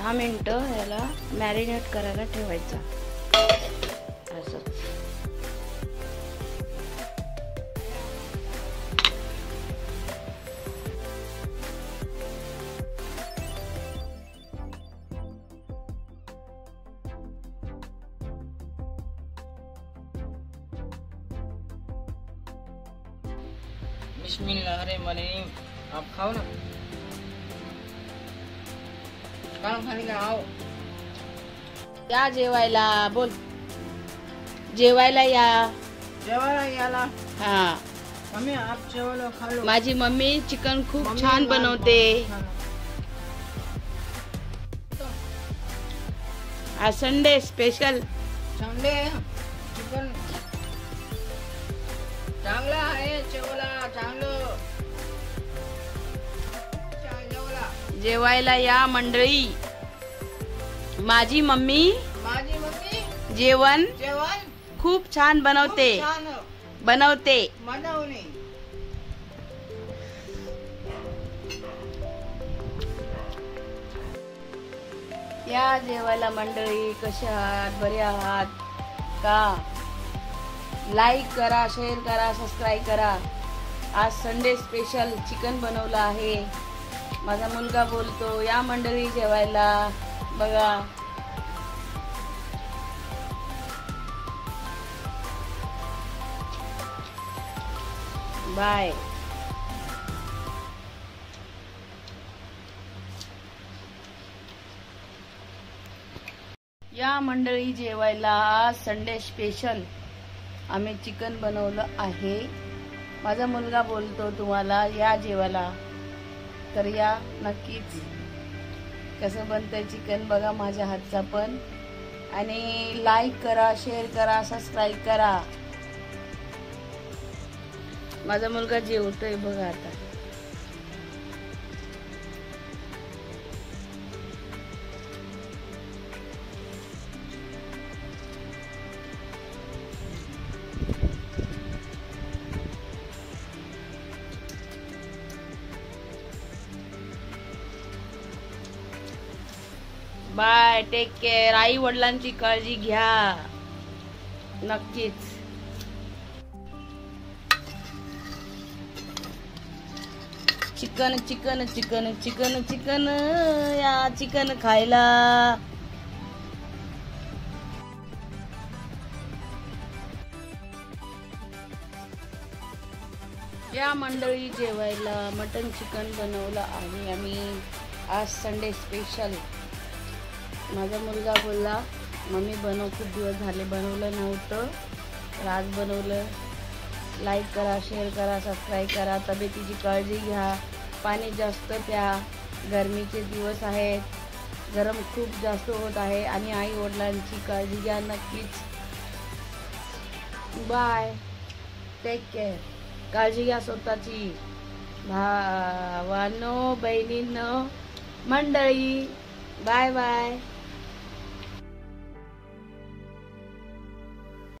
10 मिनिटं याला मॅरिनेट करायला ठेवायचा असंच. बिस्मिल्लाहिर्रहमानिर्रहीम. आप खाओ ना, खाने का आओ. या जेवायला, बोल जेवायला या. जेवायला याला. हा, मम्मी आप जेवायला खा लो. माझी मम्मी चिकन खूप छान बनवते. आज संडे स्पेशल. संडे चिकन चांगला आहे. जेवायला चांगलं. जेवायला या मंडळी. माझी मम्मी जेवण खूप छान बनवते. या जेवायला मंडळी. कशा आहात? बरे आहात का? लाईक करा, शेअर करा, सबस्क्राईब करा. आज संडे स्पेशल चिकन बनवलं आहे. माझा मुलगा बोलतो या मंडळी जेवायला. बघा, बाय. या मंडळी जेवायला. आज संडे स्पेशल आम्ही चिकन बनवलं आहे. माझा मुलगा बोलतो तुम्हाला या जेवायला, तर या नक्कीच. कसं बनतंय चिकन बघा माझ्या हातचा पण. आणि लाईक करा, शेअर करा, सबस्क्राईब करा. माझा मुलगा जेवतोय बघा आता. Bye, take care. आई वडिलांची काळजी घ्या नक्कीच. Chicken chicken chicken chicken chicken या चिकन खायला. या मंडळी जेवायला. मटन चिकन बनवलं आहे आम्ही आज संडे स्पेशल. माझा मुलगा बोलला मम्मी बनव, खूप दिवस झाले बनवलं नव्हतं तर आज बनवलं. लाईक करा, शेअर करा, सबस्क्राईब करा. तब्येतीची काळजी घ्या. पाणी जास्त प्या. गरमीचे दिवस आहेत, गरम खूप जास्त होत आहे. आणि आई वडिलांची काळजी घ्या नक्कीच. Bye, take care. काळजी घ्या स्वतःची. भावांनो, बहिणींनो, मंडळी. Bye bye.